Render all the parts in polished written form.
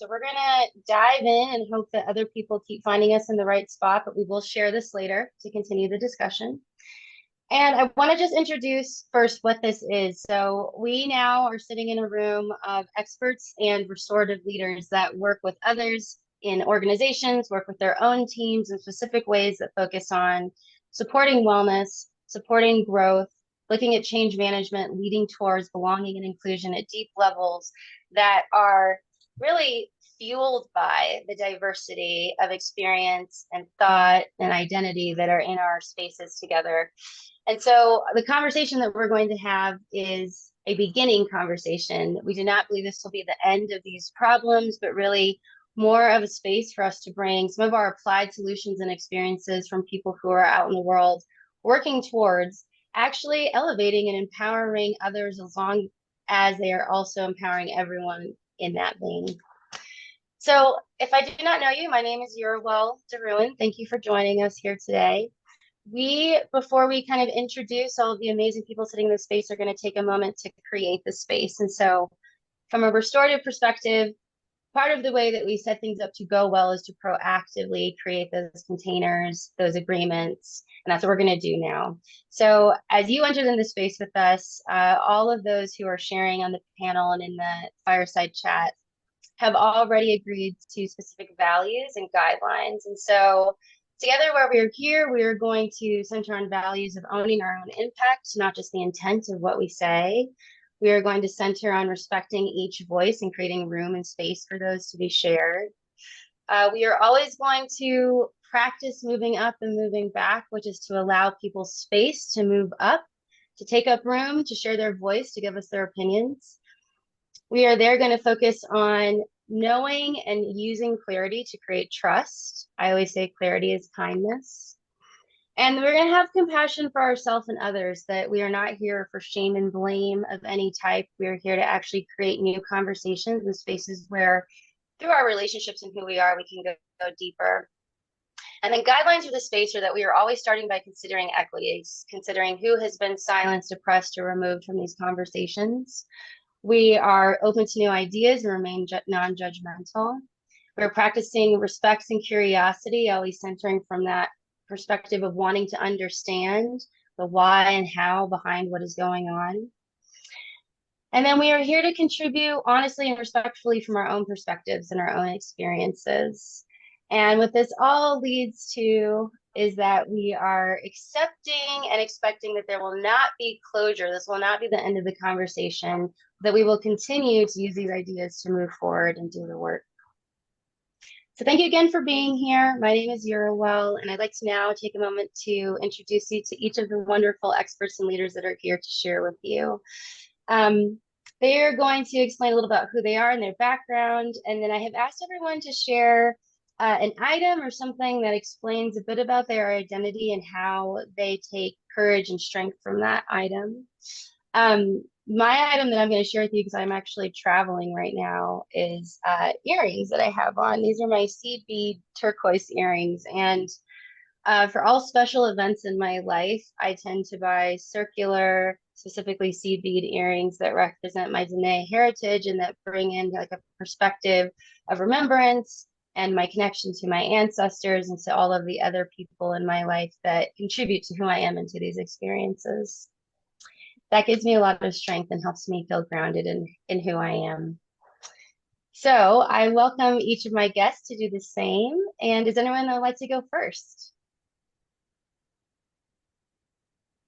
So we're going to dive in and hope that other people keep finding us in the right spot, but we will share this later to continue the discussion. And I want to just introduce first what this is. So we now are sitting in a room of experts and restorative leaders that work with others in organizations, work with their own teams in specific ways that focus on supporting wellness, supporting growth, looking at change management, leading towards belonging and inclusion at deep levels that are really fueled by the diversity of experience and thought and identity that are in our spaces together. And so the conversation that we're going to have is a beginning conversation. We do not believe this will be the end of these problems, but really more of a space for us to bring some of our applied solutions and experiences from people who are out in the world working towards actually elevating and empowering others as long as they are also empowering everyone in that vein. So if I do not know you, my name is Urwell Deruin. Thank you for joining us here today. Before we kind of introduce all of the amazing people sitting in this space, are going to take a moment to create the space. And so from a restorative perspective, part of the way that we set things up to go well is to proactively create those containers, those agreements, and that's what we're going to do now. So as you entered in the space with us, all of those who are sharing on the panel and in the fireside chat have already agreed to specific values and guidelines. And so together where we're here, we are going to center on values of owning our own impact, not just the intent of what we say. We are going to center on respecting each voice and creating room and space for those to be shared. We are always going to practice moving up and moving back, which is to allow people space to move up, to take up room, to share their voice, to give us their opinions. We are there going to focus on knowing and using clarity to create trust. I always say clarity is kindness. And we're going to have compassion for ourselves and others, that we are not here for shame and blame of any type. We are here to actually create new conversations in spaces where, through our relationships and who we are, we can go deeper. And then guidelines for the space are that we are always starting by considering equities, considering who has been silenced, oppressed, or removed from these conversations. We are open to new ideas and remain non-judgmental. We're practicing respect and curiosity, always centering from that perspective of wanting to understand the why and how behind what is going on. And then we are here to contribute honestly and respectfully from our own perspectives and our own experiences. And what this all leads to is that we are accepting and expecting that there will not be closure. This will not be the end of the conversation, that we will continue to use these ideas to move forward and do the work. So thank you again for being here. My name is Urwell, and I'd like to now take a moment to introduce you to each of the wonderful experts and leaders that are here to share with you. They are going to explain a little about who they are and their background, and then I have asked everyone to share an item or something that explains a bit about their identity and how they take courage and strength from that item. My item that I'm going to share with you, because I'm actually traveling right now, is earrings that I have on. These are my seed bead turquoise earrings. And for all special events in my life, I tend to buy circular, specifically seed bead earrings that represent my Dene heritage and that bring in like a perspective of remembrance and my connection to my ancestors and to all of the other people in my life that contribute to who I am and to these experiences. That gives me a lot of strength and helps me feel grounded in who I am. So I welcome each of my guests to do the same. And does anyone that would like to go first?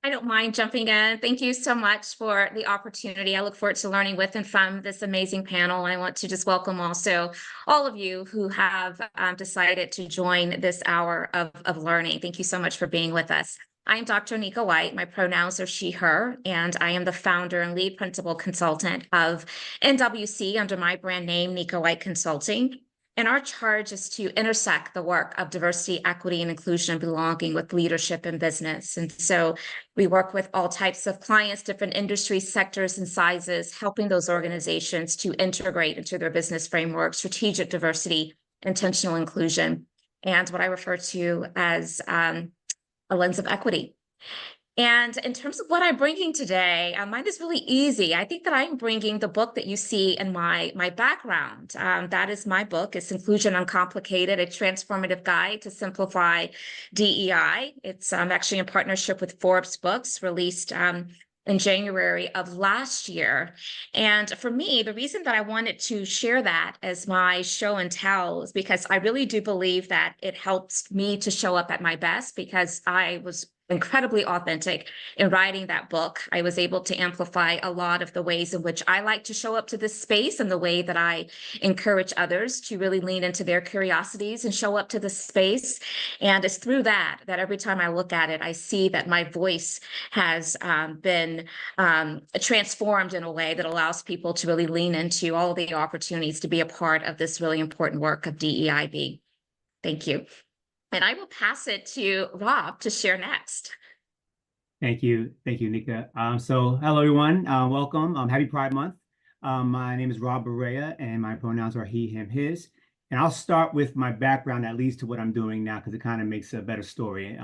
I don't mind jumping in. Thank you so much for the opportunity. I look forward to learning with and from this amazing panel. I want to just welcome also all of you who have decided to join this hour of learning. Thank you so much for being with us. I'm Dr. Nika White. My pronouns are she, her, and I am the founder and lead principal consultant of NWC under my brand name, Nika White Consulting. And our charge is to intersect the work of diversity, equity, and inclusion and belonging with leadership and business. And so we work with all types of clients, different industries, sectors, and sizes, helping those organizations to integrate into their business framework, strategic diversity, intentional inclusion, and what I refer to as a lens of equity. And in terms of what I'm bringing today, mine is really easy. I think that I'm bringing the book that you see in my background. That is my book. It's Inclusion Uncomplicated, a transformative guide to simplify DEI. It's actually in partnership with Forbes Books, released in January of last year. And for me, the reason that I wanted to share that as my show and tell is because I really do believe that it helps me to show up at my best, because I was incredibly authentic in writing that book. I was able to amplify a lot of the ways in which I like to show up to this space, and the way that I encourage others to really lean into their curiosities and show up to the space. And it's through that every time I look at it, I see that my voice has been transformed in a way that allows people to really lean into all of the opportunities to be a part of this really important work of DEIB. Thank you. And I will pass it to Rob to share next. Thank you, Nika. So hello, everyone. Welcome. Happy Pride Month. My name is Rob Barea, and my pronouns are he, him, his. And I'll start with my background that leads to what I'm doing now, because it kind of makes a better story.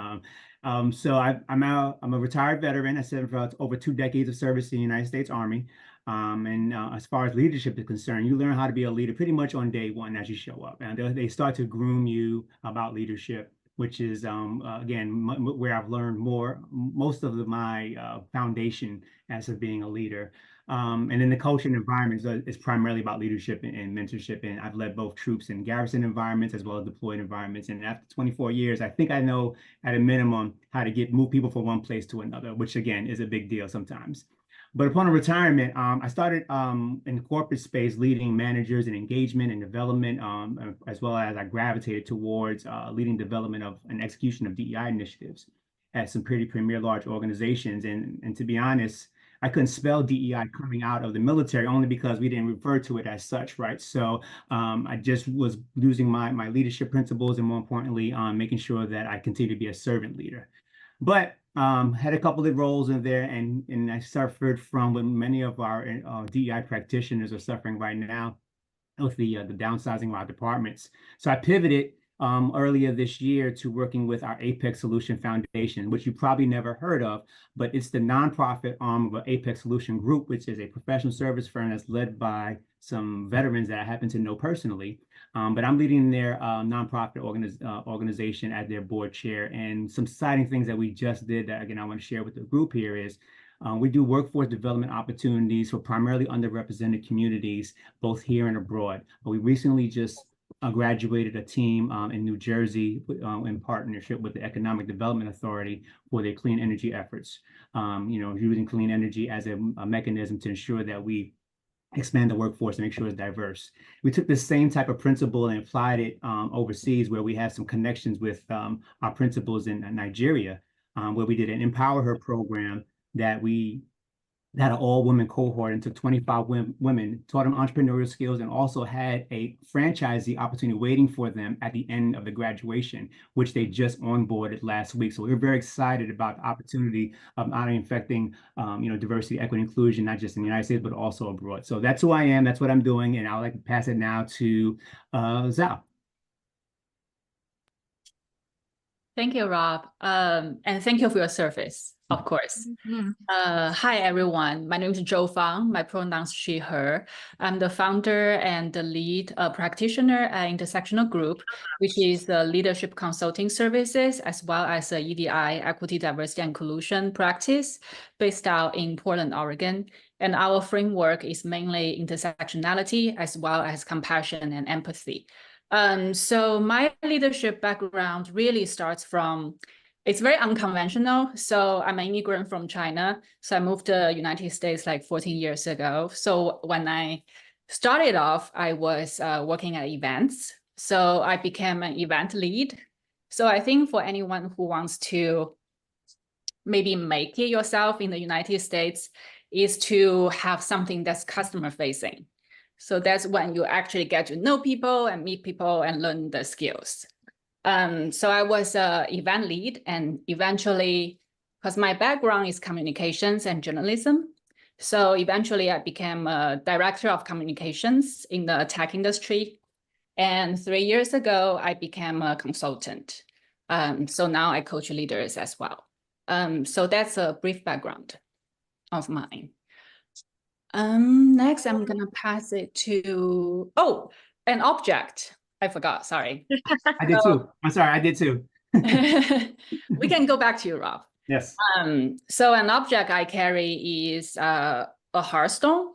So I'm a retired veteran. I served for over 2 decades of service in the United States Army. As far as leadership is concerned, you learn how to be a leader pretty much on day one as you show up. And they start to groom you about leadership, which is, again, where I've learned most of my foundation as of being a leader. And then the culture and environment is primarily about leadership and mentorship. And I've led both troops in garrison environments as well as deployed environments. And after 24 years, I think I know at a minimum how to move people from one place to another, which again is a big deal sometimes. But upon retirement, I started in the corporate space leading managers in engagement and development, as well as I gravitated towards leading development of and execution of DEI initiatives at some pretty premier large organizations. And to be honest, I couldn't spell DEI coming out of the military only because we didn't refer to it as such, right? So I just was using my leadership principles and, more importantly, making sure that I continue to be a servant leader. But had a couple of roles in there, and I suffered from what many of our DEI practitioners are suffering right now with the downsizing of our departments. So I pivoted earlier this year to working with our Apex Solution Foundation, which you probably never heard of, but it's the nonprofit arm of an Apex Solution Group, which is a professional service firm that's led by some veterans that I happen to know personally. But I'm leading their nonprofit organization as their board chair. And some exciting things that we just did that, again, I want to share with the group here is we do workforce development opportunities for primarily underrepresented communities, both here and abroad. We recently just graduated a team in New Jersey in partnership with the Economic Development Authority for their clean energy efforts, using clean energy as a mechanism to ensure that we expand the workforce and make sure it's diverse. We took the same type of principle and applied it overseas, where we have some connections with our principals in Nigeria, where we did an Empower Her program that we had an all-women cohort and took 25 women, taught them entrepreneurial skills, and also had a franchisee opportunity waiting for them at the end of the graduation, which they just onboarded last week. So we were very excited about the opportunity of not only affecting, diversity, equity, inclusion, not just in the United States, but also abroad. So that's who I am. That's what I'm doing. And I'd like to pass it now to Zhao. Thank you, Rob. And thank you for your service, of course. Mm-hmm. Hi, everyone. My name is Zhou Fang. My pronouns she, her. I'm the founder and the lead practitioner at Intersectional Group, which is leadership consulting services, as well as a EDI, Equity, Diversity, and Inclusion practice based out in Portland, Oregon. And our framework is mainly intersectionality, as well as compassion and empathy. So my leadership background really starts from, it's very unconventional. So I'm an immigrant from China. So I moved to the United States like 14 years ago. So when I started off, I was working at events. So I became an event lead. So I think for anyone who wants to maybe make it yourself in the United States is to have something that's customer facing. So that's when you actually get to know people and meet people and learn the skills. So I was an event lead, and eventually, because my background is communications and journalism, so eventually I became a director of communications in the tech industry. And 3 years ago, I became a consultant. So now I coach leaders as well. So that's a brief background of mine. Next, I'm gonna pass it to, oh, an object. I forgot, sorry. I did too. I'm sorry, I did too. We can go back to you, Rob. Yes. So an object I carry is a hearthstone.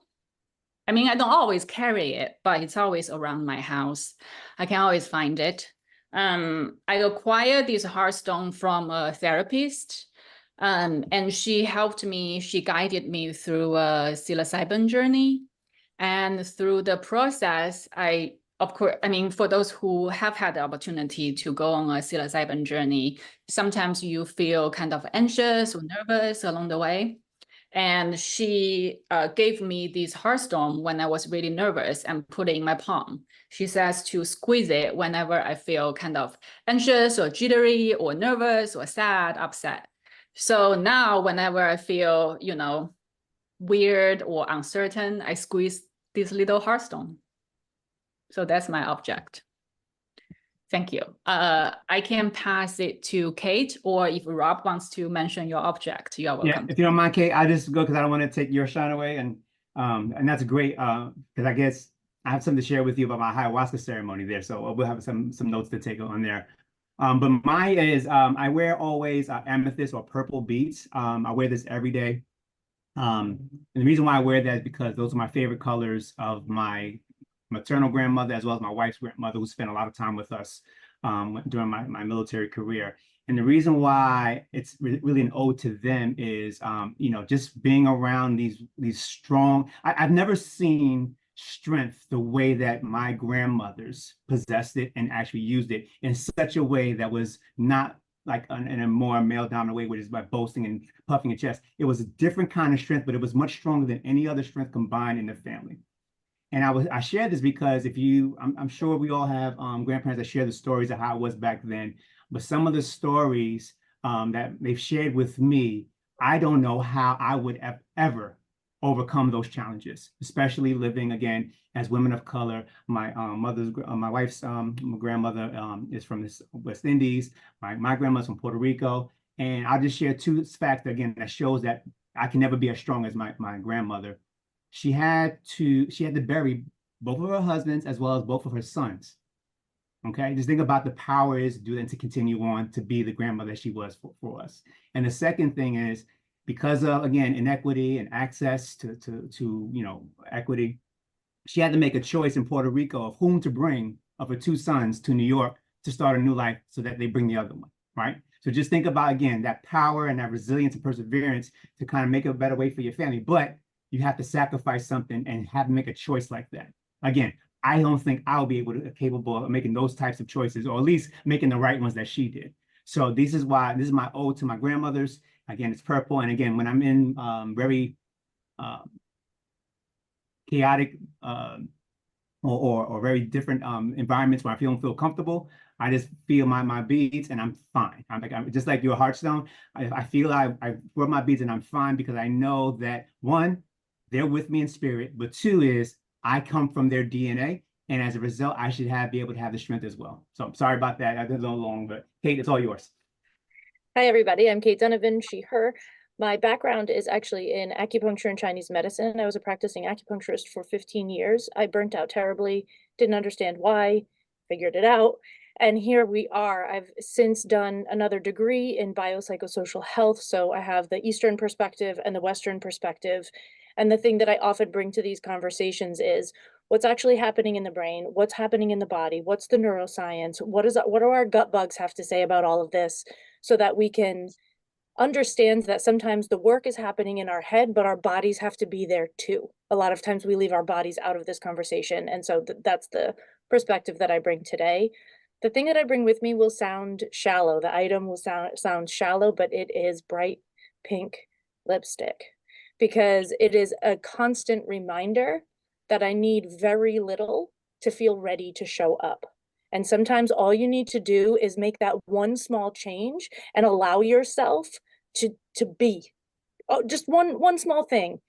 I mean, I don't always carry it, but it's always around my house. I can always find it. I acquired this hearthstone from a therapist, and she helped me, she guided me through a psilocybin journey. And through the process, of course, I mean, for those who have had the opportunity to go on a psilocybin journey, sometimes you feel kind of anxious or nervous along the way. And she gave me this hearthstone when I was really nervous and put it in my palm. She says to squeeze it whenever I feel kind of anxious or jittery or nervous or sad, upset. So now whenever I feel, you know, weird or uncertain, I squeeze this little hearthstone. So that's my object. Thank you. I can pass it to Kate, or if Rob wants to mention your object, you are welcome. Yeah, if you don't mind, Kate, I just go because I don't want to take your shine away, and that's great because I guess I have something to share with you about my ayahuasca ceremony there. So we'll have some notes to take on there. But mine is I wear always amethyst or purple beads. I wear this every day. And the reason why I wear that is because those are my favorite colors of my maternal grandmother, as well as my wife's grandmother, who spent a lot of time with us during my military career. And the reason why it's really an ode to them is, you know, just being around these strong, I've never seen strength the way that my grandmothers possessed it and actually used it in such a way that was not like in a more male dominant way, which is by boasting and puffing your chest. It was a different kind of strength, but it was much stronger than any other strength combined in the family. And I share this because if you, I'm sure we all have grandparents that share the stories of how it was back then, but some of the stories that they've shared with me, I don't know how I would have ever overcome those challenges, especially living again as women of color. My my wife's grandmother is from the West Indies. My grandma's from Puerto Rico. And I'll just share two facts again that shows that I can never be as strong as my grandmother. She had to bury both of her husbands as well as both of her sons. Okay, just think about the power is to do that and to continue on to be the grandmother she was for us. And the second thing is, because of, again, inequity and access to you know, equity, she had to make a choice in Puerto Rico of whom to bring of her two sons to New York to start a new life so that they bring the other one, right? So just think about, again, that power and that resilience and perseverance to kind of make a better way for your family. But you have to sacrifice something and have to make a choice like that. Again, I don't think I'll be capable of making those types of choices, or at least making the right ones that she did. So this is my ode to my grandmothers. Again, it's purple. And again, when I'm in very chaotic or very different environments where I don't feel comfortable, I just feel my beads and I'm fine. I'm just like your hearthstone. I feel I rub my beads and I'm fine because I know that one, they're with me in spirit, but two is I come from their DNA, and as a result, I should be able to have the strength as well. So I'm sorry about that. I did a little long, but Kate, it's all yours. Hi, everybody. I'm Kate Donovan, she, her. My background is actually in acupuncture and Chinese medicine. I was a practicing acupuncturist for 15 years. I burnt out terribly, didn't understand why, figured it out. And here we are. I've since done another degree in biopsychosocial health. So I have the Eastern perspective and the Western perspective. And the thing that I often bring to these conversations is what's actually happening in the brain, what's happening in the body, what's the neuroscience, what do our gut bugs have to say about all of this, so that we can understand that sometimes the work is happening in our head, but our bodies have to be there too. A lot of times we leave our bodies out of this conversation. And so that's the perspective that I bring today. The thing that I bring with me will sound shallow. The item will sound shallow, but it is bright pink lipstick, because it is a constant reminder that I need very little to feel ready to show up. And sometimes all you need to do is make that one small change and allow yourself to be. Oh, just one small thing.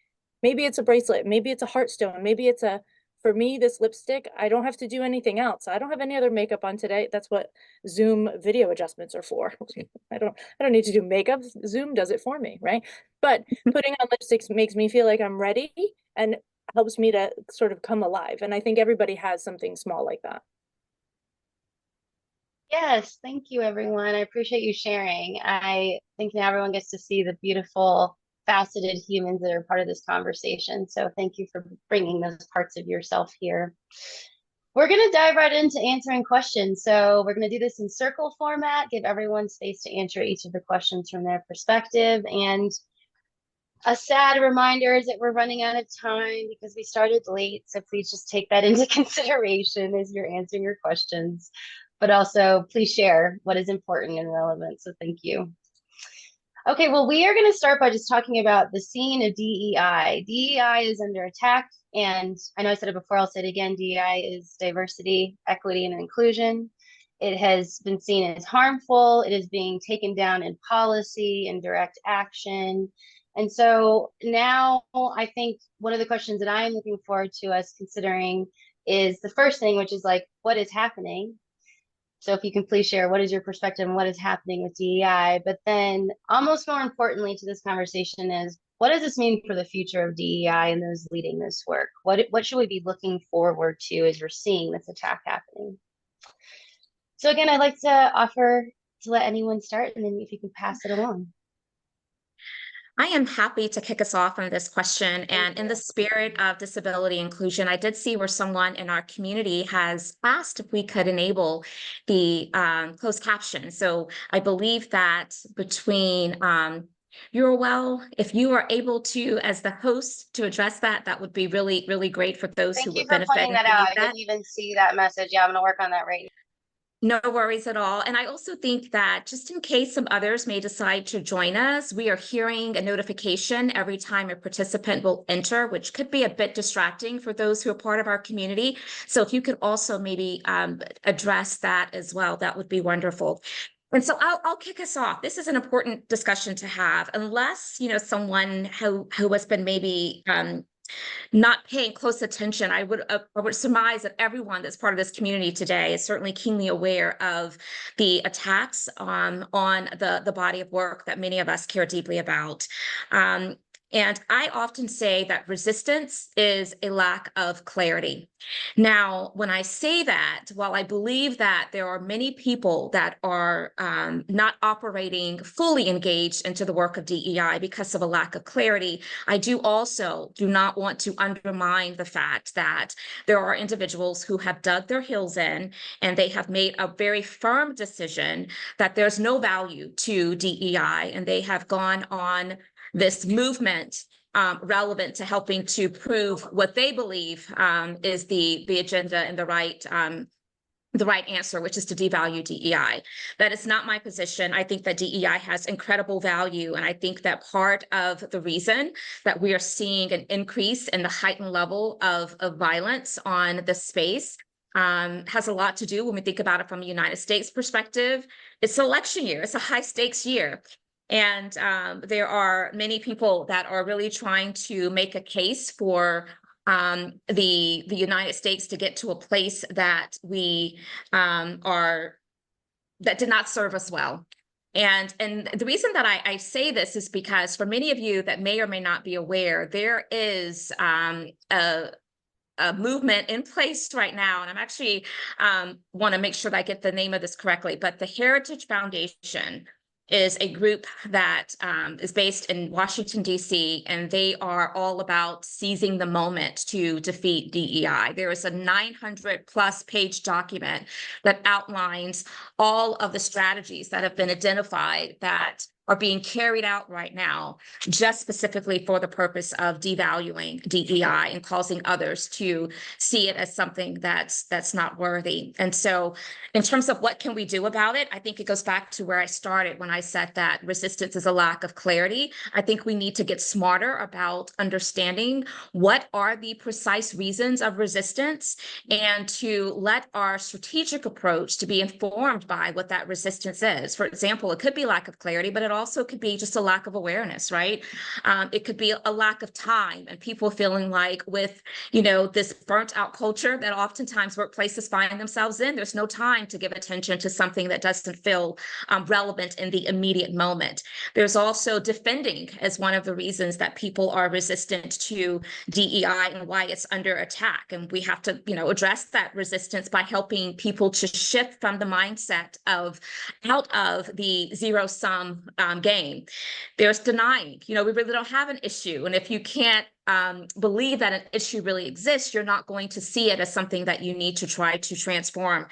Maybe it's a bracelet, maybe it's a heartstone, maybe it's a for me, this lipstick, I don't have to do anything else. I don't have any other makeup on today. That's what Zoom video adjustments are for. I don't need to do makeup. Zoom does it for me, right? But putting on lipsticks makes me feel like I'm ready and helps me to sort of come alive. And I think everybody has something small like that. Yes, thank you, everyone. I appreciate you sharing. I think now everyone gets to see the beautiful, faceted humans that are part of this conversation. So thank you for bringing those parts of yourself here. We're going to dive right into answering questions. So we're going to do this in circle format, give everyone space to answer each of the questions from their perspective. And a sad reminder is that we're running out of time because we started late. So please just take that into consideration as you're answering your questions. But also please share what is important and relevant. So thank you. Okay, well, we are going to start by just talking about the scene of DEI. DEI is under attack. And I know I said it before, I'll say it again. DEI is diversity, equity, and inclusion. It has been seen as harmful. It is being taken down in policy and direct action. And so now I think one of the questions that I'm looking forward to us considering is the first thing, which is like, what is happening? So if you can please share, what is your perspective on what is happening with DEI? But then almost more importantly to this conversation is, what does this mean for the future of DEI and those leading this work? What should we be looking forward to as we're seeing this attack happening? So again, I'd like to offer to let anyone start, and then if you can pass it along. I am happy to kick us off on this question. And in the spirit of disability inclusion, I did see where someone in our community has asked if we could enable the closed caption. So I believe that between if you are able to, as the host, to address that, that would be really, really great for those who would benefit. Thank you for pointing that out. I didn't even see that message. Yeah, I'm going to work on that right now. No worries at all. And I also think that just in case some others may decide to join us, we are hearing a notification every time a participant will enter, which could be a bit distracting for those who are part of our community. So if you could also maybe address that as well, that would be wonderful. And so I'll kick us off. This is an important discussion to have, unless, someone who has been maybe not paying close attention. I would surmise that everyone that's part of this community today is certainly keenly aware of the attacks on the body of work that many of us care deeply about. And I often say that resistance is a lack of clarity. Now, when I say that, while I believe that there are many people that are not operating fully engaged into the work of DEI because of a lack of clarity, I do not want to undermine the fact that there are individuals who have dug their heels in and they have made a very firm decision that there's no value to DEI, and they have gone on this movement relevant to helping to prove what they believe is the agenda and the right answer, which is to devalue DEI. That is not my position. I think that DEI has incredible value. And I think that part of the reason that we are seeing an increase in the heightened level of violence on the space has a lot to do when we think about it from a United States perspective. It's election year. It's a high stakes year. And there are many people that are really trying to make a case for the United States to get to a place that we that did not serve us well. And the reason that I say this is because for many of you that may or may not be aware, there is a movement in place right now, and I'm actually want to make sure that I get the name of this correctly, but the Heritage Foundation is a group that is based in Washington, D.C., and they are all about seizing the moment to defeat DEI. There is a 900-plus page document that outlines all of the strategies that have been identified that are being carried out right now, just specifically for the purpose of devaluing DEI and causing others to see it as something that's not worthy. And so in terms of what can we do about it, I think it goes back to where I started when I said that resistance is a lack of clarity. I think we need to get smarter about understanding what are the precise reasons of resistance, and to let our strategic approach to be informed by what that resistance is. For example, it could be lack of clarity, but it also could be just a lack of awareness, right? It could be a lack of time and people feeling like with, this burnt out culture that oftentimes workplaces find themselves in, there's no time to give attention to something that doesn't feel relevant in the immediate moment. There's also defending as one of the reasons that people are resistant to DEI and why it's under attack. And we have to, address that resistance by helping people to shift from the mindset of out of the zero-sum game. There's denying, we really don't have an issue. And if you can't believe that an issue really exists, you're not going to see it as something that you need to try to transform.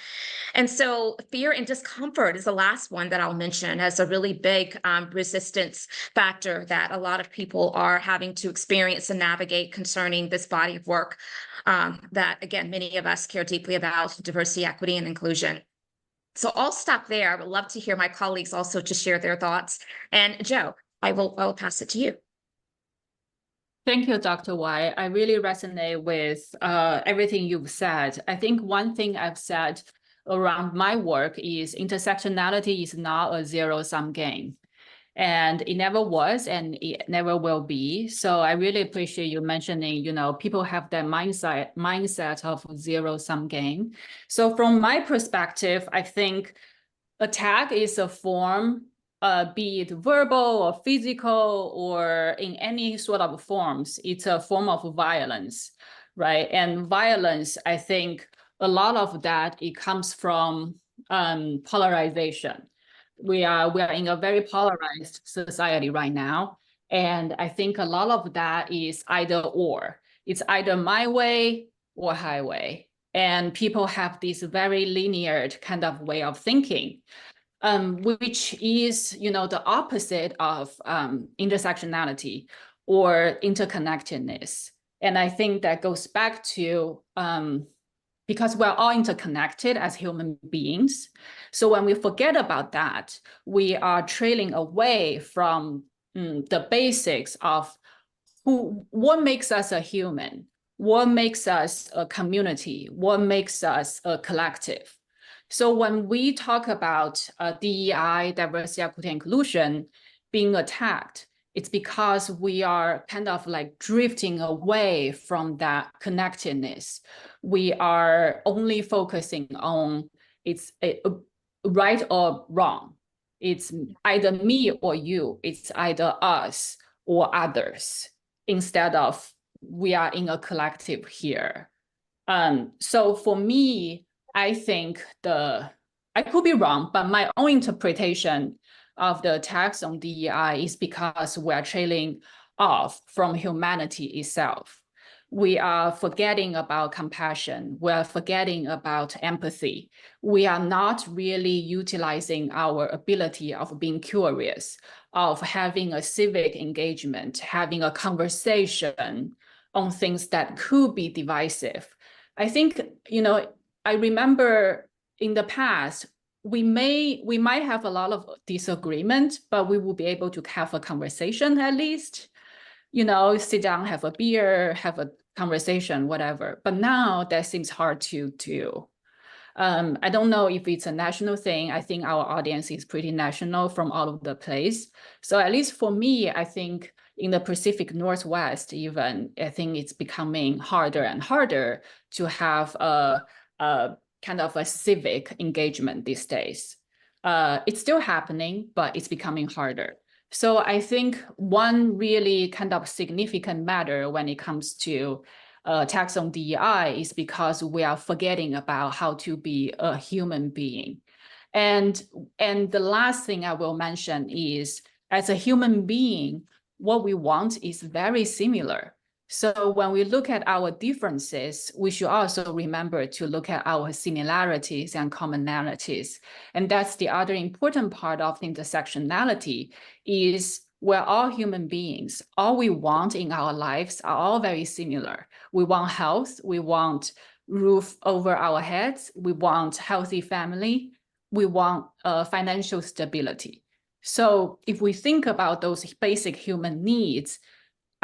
And so fear and discomfort is the last one that I'll mention as a really big resistance factor that a lot of people are having to experience and navigate concerning this body of work that, again, many of us care deeply about: diversity, equity, and inclusion. So I'll stop there. I would love to hear my colleagues also to share their thoughts. And Joe, I will pass it to you. Thank you, Dr. Wai. I really resonate with everything you've said. I think one thing I've said around my work is intersectionality is not a zero-sum game. And it never was, and it never will be. So I really appreciate you mentioning, people have that mindset of zero-sum game. So from my perspective, I think attack is a form, be it verbal or physical or in any sort of forms, it's a form of violence, right? And violence, I think a lot of that, it comes from polarization. We are in a very polarized society right now. And I think a lot of that is either or. It's either my way or highway. And people have this very linear kind of way of thinking, which is, the opposite of intersectionality or interconnectedness. And I think that goes back to because we're all interconnected as human beings. So when we forget about that, we are trailing away from the basics of what makes us a human, what makes us a community, what makes us a collective. So when we talk about DEI, diversity, equity, and inclusion being attacked, it's because we are kind of like drifting away from that connectedness. We are only focusing on it's right or wrong. It's either me or you. It's either us or others, instead of we are in a collective here. So for me, I think I could be wrong, but my own interpretation of the attacks on DEI is because we are trailing off from humanity itself. We are forgetting about compassion. We are forgetting about empathy. We are not really utilizing our ability of being curious, of having a civic engagement, having a conversation on things that could be divisive. I think, I remember in the past, we might have a lot of disagreement, but we will be able to have a conversation at least, sit down, have a beer, have a conversation, whatever. But now that seems hard to do. I don't know if it's a national thing. I think our audience is pretty national from all over the place. So at least for me, I think in the Pacific Northwest, even, I think it's becoming harder and harder to have a kind of a civic engagement these days. It's still happening, but it's becoming harder. So I think one really kind of significant matter when it comes to attacks on DEI is because we are forgetting about how to be a human being. And the last thing I will mention is, as a human being, what we want is very similar. So when we look at our differences, we should also remember to look at our similarities and commonalities. And that's the other important part of intersectionality is we're all human beings. All we want in our lives are all very similar. We want health, we want roof over our heads, we want healthy family, we want financial stability. So if we think about those basic human needs,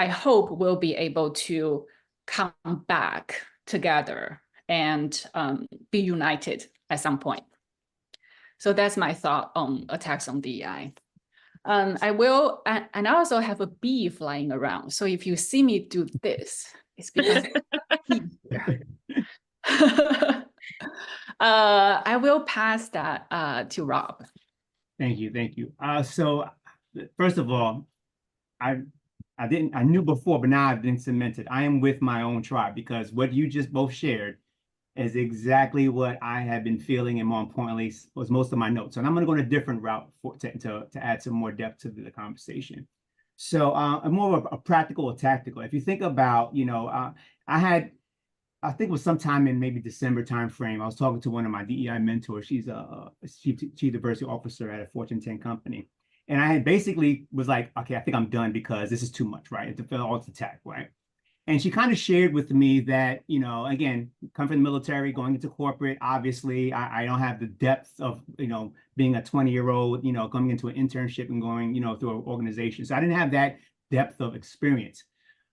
I hope we'll be able to come back together and be united at some point. So that's my thought on attacks on DEI. I will, and I also have a bee flying around. So if you see me do this, it's because he's here. I will pass that to Rob. Thank you, thank you. So first of all, I knew before, but now I've been cemented. I am with my own tribe, because what you just both shared is exactly what I have been feeling, and more importantly, was most of my notes. And I'm going to go in a different route to add some more depth to the conversation. So more of a practical or tactical. If you think about, I think it was sometime in maybe December timeframe, I was talking to one of my DEI mentors. She's a chief diversity officer at a Fortune 10 company. And I had basically was like, okay, I think I'm done because this is too much, right? It's all to attack, right? And she kind of shared with me that, again, come from the military, going into corporate, obviously, I don't have the depth of, being a 20-year-old, coming into an internship and going, through an organization. So I didn't have that depth of experience.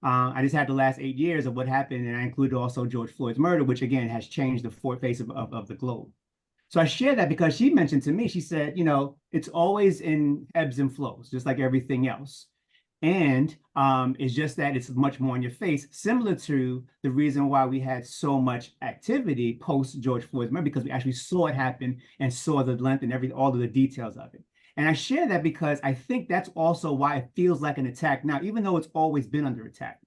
I just had the last 8 years of what happened, and I included also George Floyd's murder, which again has changed the face of the globe. So I share that because she mentioned to me, she said, it's always in ebbs and flows, just like everything else. And it's just that it's much more in your face, similar to the reason why we had so much activity post George Floyd's murder, because we actually saw it happen and saw the length and all of the details of it. And I share that because I think that's also why it feels like an attack now, even though it's always been under attack.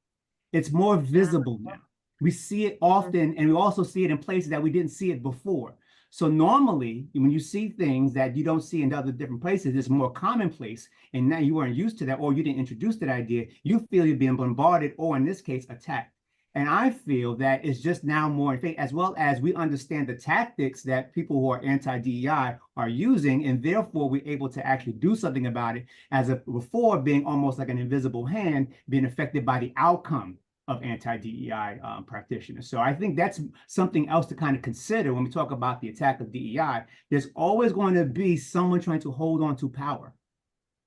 It's more visible now. We see it often, and we also see it in places that we didn't see it before. So normally, when you see things that you don't see in other different places, it's more commonplace, and now you weren't used to that, or you didn't introduce that idea, you feel you're being bombarded, or in this case, attacked. And I feel that it's just now more in faith, as well as we understand the tactics that people who are anti-DEI are using, and therefore we're able to actually do something about it, as before being almost like an invisible hand, being affected by the outcome of anti-DEI practitioners. So I think that's something else to kind of consider when we talk about the attack of DEI. There's always going to be someone trying to hold on to power.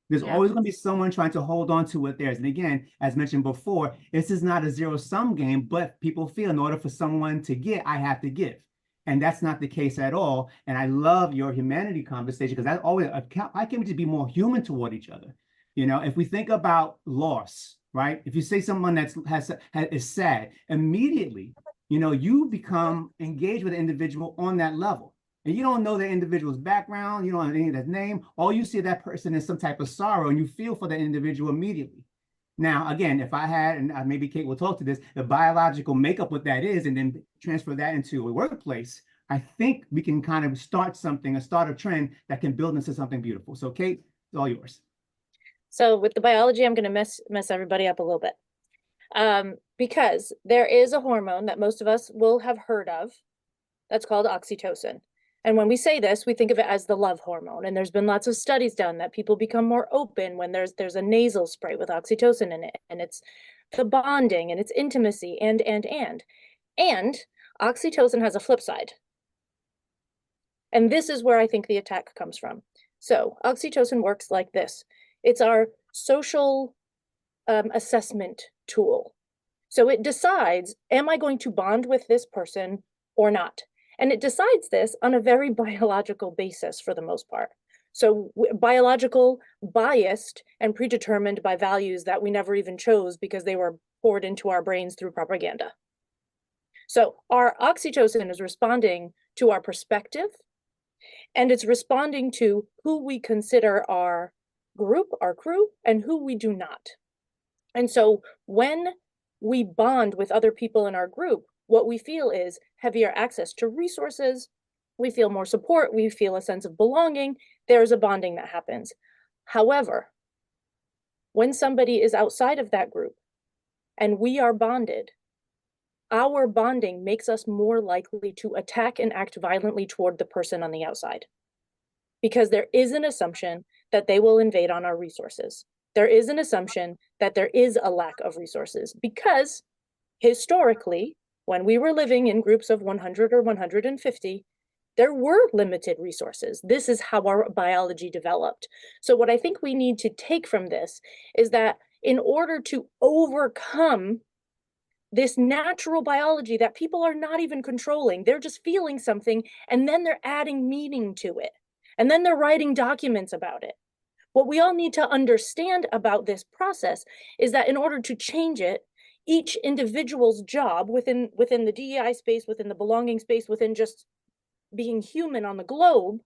There's always going to be someone trying to hold on to what theirs. And again, as mentioned before, this is not a zero-sum game, but people feel in order for someone to get, I have to give. And that's not the case at all. And I love your humanity conversation, because that always, I came to be more human toward each other. If we think about loss, right? If you say someone is sad, immediately, you become engaged with the individual on that level. And you don't know the individual's background, you don't know any of that name. All you see of that person is some type of sorrow, and you feel for the individual immediately. Now, again, if I had, and maybe Kate will talk to this, the biological makeup what that is, and then transfer that into a workplace, I think we can kind of start a trend that can build into something beautiful. So Kate, it's all yours. So with the biology, I'm going to mess everybody up a little bit, because there is a hormone that most of us will have heard of that's called oxytocin. And when we say this, we think of it as the love hormone. And there's been lots of studies done that people become more open when there's a nasal spray with oxytocin in it, and it's the bonding and it's intimacy and oxytocin has a flip side. And this is where I think the attack comes from. So oxytocin works like this. It's our social assessment tool. So it decides, am I going to bond with this person or not? And it decides this on a very biological basis for the most part. So biological, biased, and predetermined by values that we never even chose because they were poured into our brains through propaganda. So our oxytocin is responding to our perspective, and it's responding to who we consider our group, our crew, and who we do not. And so when we bond with other people in our group, what we feel is heavier access to resources, we feel more support, we feel a sense of belonging, there's a bonding that happens. However, when somebody is outside of that group and we are bonded, our bonding makes us more likely to attack and act violently toward the person on the outside. Because there is an assumption that they will invade on our resources. There is an assumption that there is a lack of resources, because historically, when we were living in groups of 100 or 150, there were limited resources. This is how our biology developed. So what I think we need to take from this is that in order to overcome this natural biology that people are not even controlling, they're just feeling something and then they're adding meaning to it. And then they're writing documents about it. What we all need to understand about this process is that in order to change it, each individual's job within the DEI space, within the belonging space, within just being human on the globe,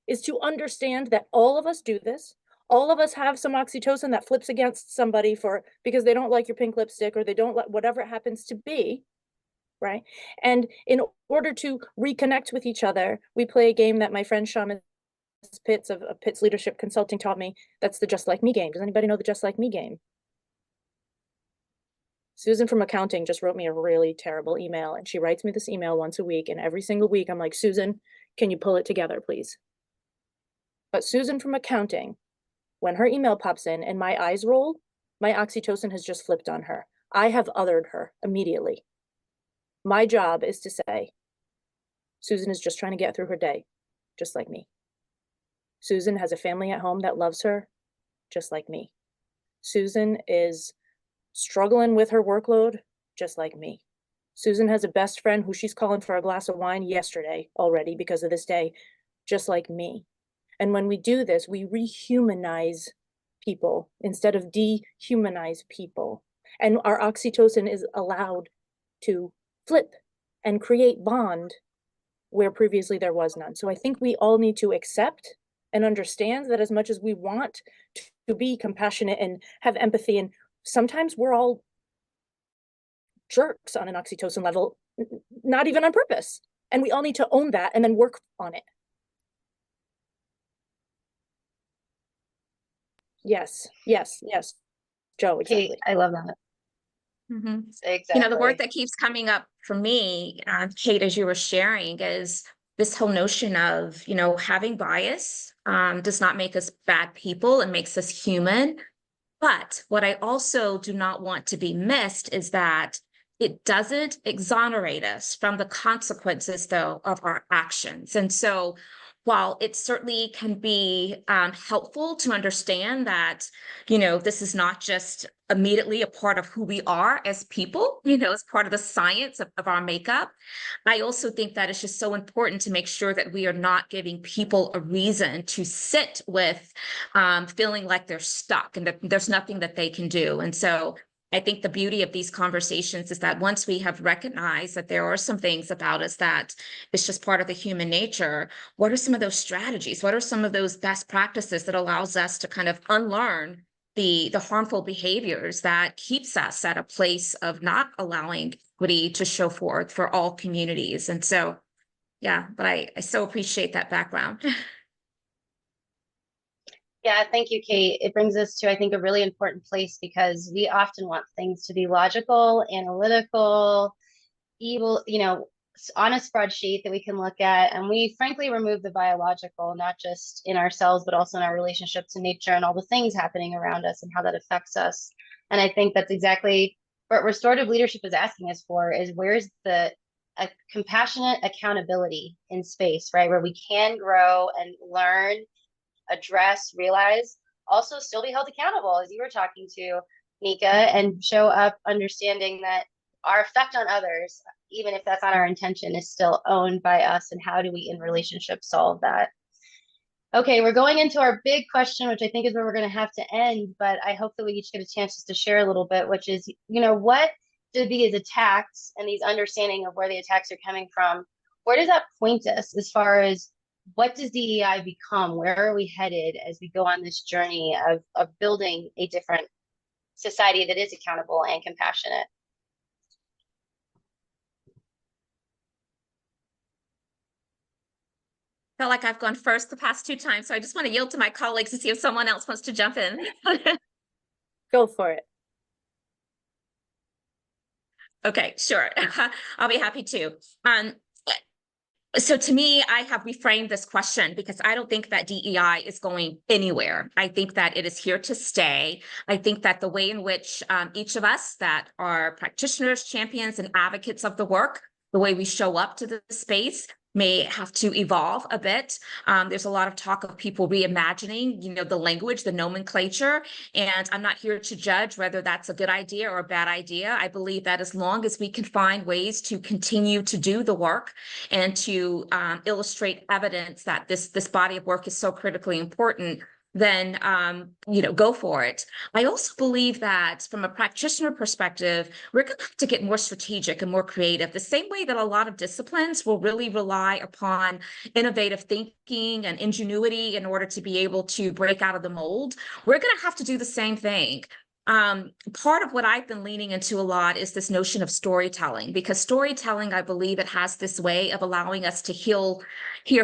is to understand that all of us do this. All of us have some oxytocin that flips against somebody because they don't like your pink lipstick, or they don't like whatever it happens to be, right? And in order to reconnect with each other, we play a game that my friend Shaman Pitts of Pitts Leadership Consulting taught me. That's the Just Like Me game. Does anybody know the Just Like Me game? Susan from accounting just wrote me a really terrible email, and she writes me this email once a week, and every single week I'm like, Susan, can you pull it together, please? But Susan from accounting, when her email pops in and my eyes roll, my oxytocin has just flipped on her. I have othered her immediately. My job is to say, Susan is just trying to get through her day, just like me. Susan has a family at home that loves her, just like me. Susan is struggling with her workload, just like me. Susan has a best friend who she's calling for a glass of wine yesterday already because of this day, just like me. And when we do this, we rehumanize people instead of dehumanize people. And our oxytocin is allowed to flip and create bond where previously there was none. So I think we all need to accept and understand that as much as we want to be compassionate and have empathy, and sometimes we're all jerks on an oxytocin level, not even on purpose. And we all need to own that and then work on it. Yes, yes, yes. Joe, exactly. Kate, I love that. Mhm. Exactly. You know, the word that keeps coming up for me, Kate, as you were sharing, is this whole notion of, having bias does not make us bad people. It makes us human. But what I also do not want to be missed is that it doesn't exonerate us from the consequences, though, of our actions. And so while it certainly can be helpful to understand that, this is not just immediately a part of who we are as people, as part of the science of our makeup, I also think that it's just so important to make sure that we are not giving people a reason to sit with feeling like they're stuck and that there's nothing that they can do. And so I think the beauty of these conversations is that once we have recognized that there are some things about us that it's just part of the human nature, what are some of those strategies? What are some of those best practices that allows us to kind of unlearn the harmful behaviors that keeps us at a place of not allowing equity to show forth for all communities? And so, yeah, but I so appreciate that background. Yeah, thank you, Kate. It brings us to, I think, a really important place because we often want things to be logical, analytical, evil, on a spreadsheet that we can look at. And we frankly remove the biological, not just in ourselves, but also in our relationship to nature and all the things happening around us and how that affects us. And I think that's exactly what restorative leadership is asking us for, is where's a compassionate accountability in space, right? Where we can grow and learn, address, realize, also still be held accountable, as you were talking to, Nika, and show up understanding that our effect on others, even if that's not our intention, is still owned by us. And how do we in relationship solve that? Okay, we're going into our big question, which I think is where we're going to have to end, but I hope that we each get a chance just to share a little bit, which is, what do these attacks and these understanding of where the attacks are coming from, where does that point us as far as what does DEI become? Where are we headed as we go on this journey of building a different society that is accountable and compassionate? Felt like I've gone first the past 2 times, so I just want to yield to my colleagues to see if someone else wants to jump in. Go for it. Okay, sure. I'll be happy to. So to me, I have reframed this question because I don't think that DEI is going anywhere. I think that it is here to stay. I think that the way in which each of us that are practitioners, champions, and advocates of the work, the way we show up to the space may have to evolve a bit. There's a lot of talk of people reimagining, the language, the nomenclature, and I'm not here to judge whether that's a good idea or a bad idea. I believe that as long as we can find ways to continue to do the work and to illustrate evidence that this body of work is so critically important, then go for it. I also believe that from a practitioner perspective, we're going to have to get more strategic and more creative. The same way that a lot of disciplines will really rely upon innovative thinking and ingenuity in order to be able to break out of the mold, we're going to have to do the same thing. Part of what I've been leaning into a lot is this notion of storytelling, because storytelling, I believe it has this way of allowing us to hear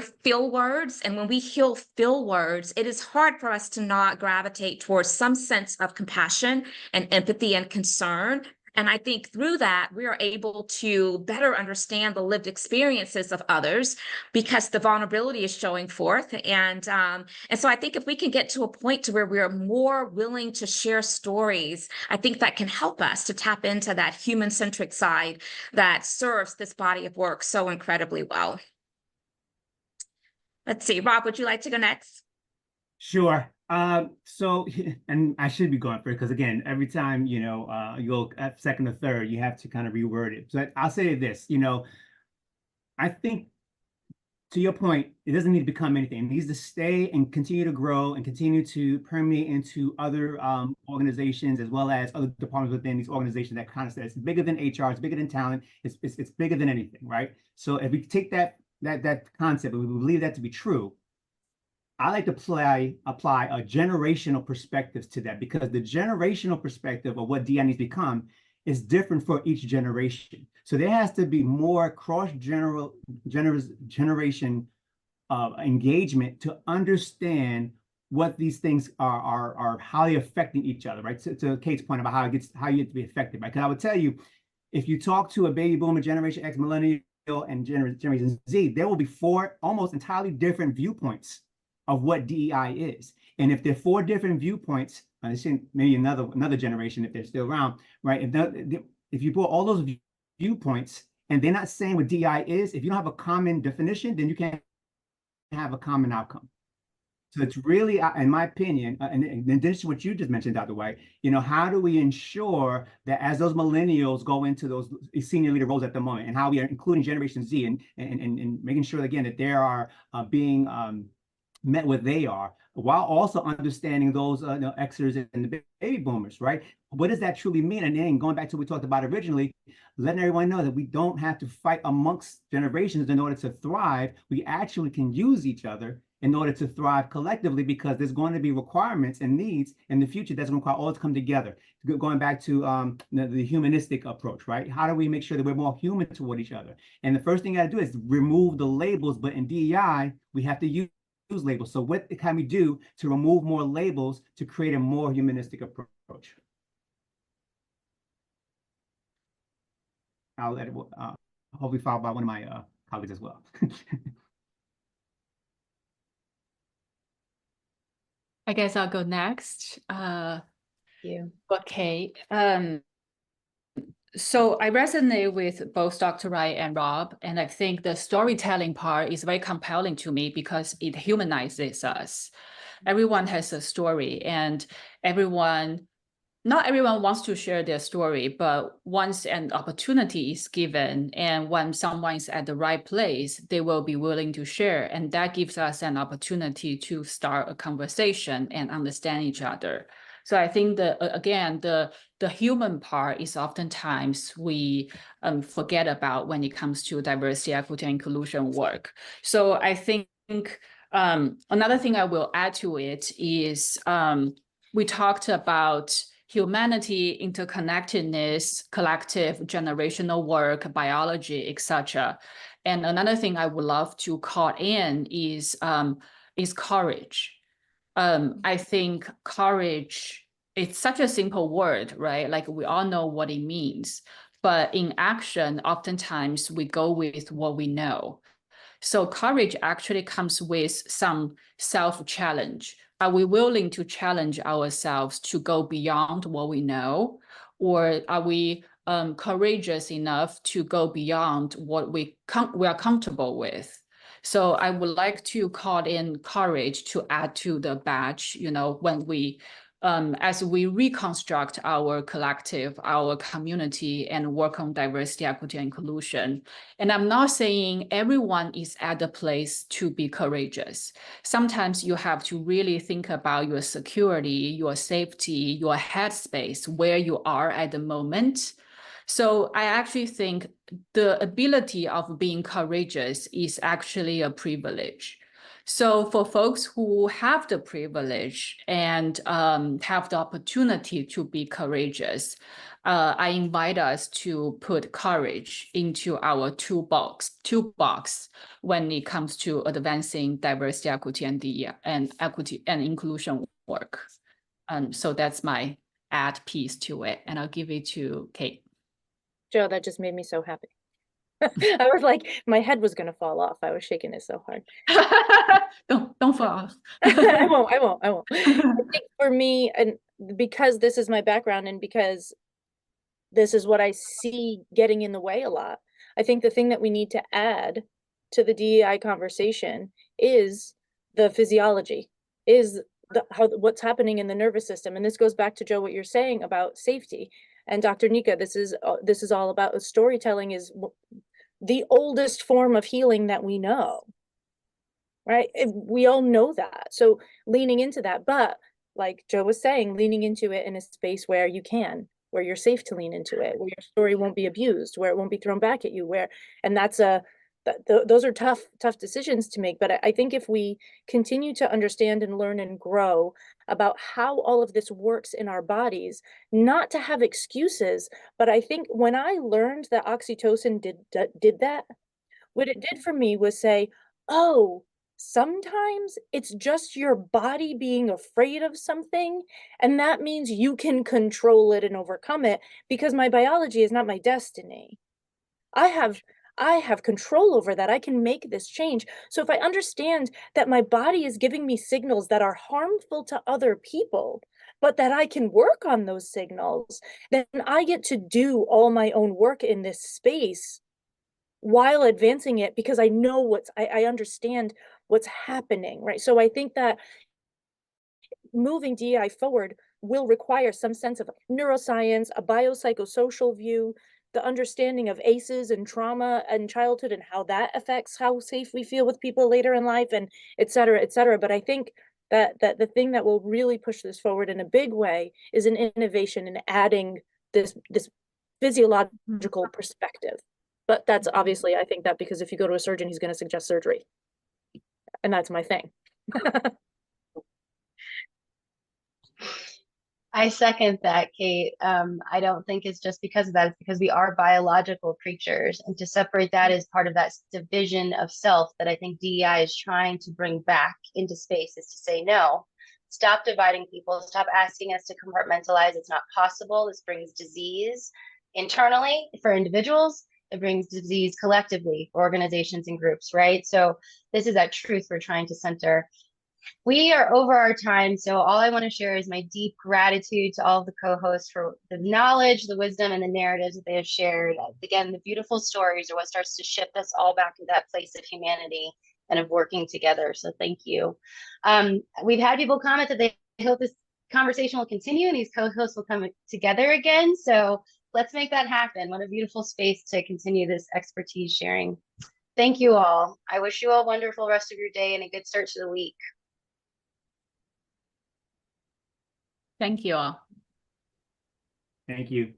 feel words. And when we hear feel words, it is hard for us to not gravitate towards some sense of compassion and empathy and concern. And I think through that, we are able to better understand the lived experiences of others because the vulnerability is showing forth. And so I think if we can get to a point to where we are more willing to share stories, I think that can help us to tap into that human-centric side that serves this body of work so incredibly well. Let's see, Rob, would you like to go next? Sure. So, and I should be going for it because again, every time, you go at second or third, you have to kind of reword it. So I'll say this, I think to your point, it doesn't need to become anything. It needs to stay and continue to grow and continue to permeate into other organizations as well as other departments within these organizations. That kind of says it's bigger than HR, it's bigger than talent, it's bigger than anything, right? So if we take that concept, and we believe that to be true, I like to apply a generational perspectives to that, because the generational perspective of what DEI needs to become is different for each generation. So there has to be more generation engagement to understand what these things are how they're affecting each other, right? To Kate's point about how you get to be affected, right? Because I would tell you, if you talk to a baby boomer, Generation X, millennial, and Generation Z, there will be 4 almost entirely different viewpoints of what DEI is. And if there are 4 different viewpoints, maybe another generation if they're still around, right? If you put all those viewpoints and they're not saying what DEI is, if you don't have a common definition, then you can't have a common outcome. So it's really, in my opinion, and this is what you just mentioned, Dr. White, how do we ensure that as those millennials go into those senior leader roles at the moment, and how we are including Generation Z and making sure, again, that they are being met where they are, while also understanding those Xers and the baby boomers, right? What does that truly mean? And then going back to what we talked about originally, letting everyone know that we don't have to fight amongst generations in order to thrive. We actually can use each other in order to thrive collectively, because there's going to be requirements and needs in the future that's going to require all to come together. Going back to the humanistic approach, right? How do we make sure that we're more human toward each other? And the first thing you got to do is remove the labels. But in DEI, we have to use labels. So what can we do to remove more labels to create a more humanistic approach? I'll let it, hopefully followed by one of my colleagues as well. I guess I'll go next. You. Okay. So I resonate with both Dr. Wright and Rob, and I think the storytelling part is very compelling to me because it humanizes us. Everyone has a story, and not everyone wants to share their story, but once an opportunity is given and when someone is at the right place, they will be willing to share. And that gives us an opportunity to start a conversation and understand each other. So I think the human part is oftentimes we forget about when it comes to diversity, equity, and inclusion work. So I think another thing I will add to it is we talked about humanity, interconnectedness, collective generational work, biology, etc. And another thing I would love to call in is courage. I think courage, it's such a simple word, right? Like we all know what it means, but in action, oftentimes we go with what we know. So courage actually comes with some self-challenge. Are we willing to challenge ourselves to go beyond what we know? Or are we courageous enough to go beyond what we are comfortable with? So I would like to call in courage to add to the badge, when we as we reconstruct our collective, our community, and work on diversity, equity, and inclusion. And I'm not saying everyone is at the place to be courageous. Sometimes you have to really think about your security, your safety, your headspace, where you are at the moment. So I actually think the ability of being courageous is actually a privilege. So for folks who have the privilege and have the opportunity to be courageous, I invite us to put courage into our toolbox when it comes to advancing diversity, equity, and equity and inclusion work. So that's my add piece to it, and I'll give it to Kate. Joe, that just made me so happy. I was like, my head was gonna fall off. I was shaking it so hard. Don't fall off. I won't. I think for me, and because this is my background and because this is what I see getting in the way a lot, I think the thing that we need to add to the DEI conversation is the physiology, is what's happening in the nervous system. And this goes back to Joe, what you're saying about safety. And Dr. Nika, this is all about storytelling is the oldest form of healing that we know, right? We all know that. So leaning into that, but like Joe was saying, leaning into it in a space where you can, where you're safe to lean into it, where your story won't be abused, where it won't be thrown back at you, and that's those are tough decisions to make. But I think if we continue to understand and learn and grow about how all of this works in our bodies, not to have excuses, but I think when I learned that oxytocin did that, what it did for me was say, oh, sometimes it's just your body being afraid of something, and that means you can control it and overcome it, because my biology is not my destiny. I have control over that. I can make this change. So if I understand that my body is giving me signals that are harmful to other people, but that I can work on those signals, then I get to do all my own work in this space while advancing it, because I know I understand what's happening, right? So I think that moving DEI forward will require some sense of neuroscience, a biopsychosocial view, the understanding of ACEs and trauma and childhood and how that affects how safe we feel with people later in life, and et cetera, et cetera. But I think that the thing that will really push this forward in a big way is an innovation in adding this physiological perspective. But that's obviously, I think that because if you go to a surgeon, he's going to suggest surgery. And that's my thing. I second that, Kate. I don't think it's just because of that. It's because we are biological creatures. And to separate that is part of that division of self that I think DEI is trying to bring back into space, is to say, no, stop dividing people, stop asking us to compartmentalize. It's not possible. This brings disease internally for individuals. It brings disease collectively for organizations and groups, right? So this is that truth we're trying to center. We are over our time, so all I want to share is my deep gratitude to all of the co-hosts for the knowledge, the wisdom, and the narratives that they have shared. Again, the beautiful stories are what starts to shift us all back to that place of humanity and of working together. So thank you. We've had people comment that they hope this conversation will continue and these co-hosts will come together again. So let's make that happen. What a beautiful space to continue this expertise sharing. Thank you all. I wish you all a wonderful rest of your day and a good start to the week. Thank you all. Thank you.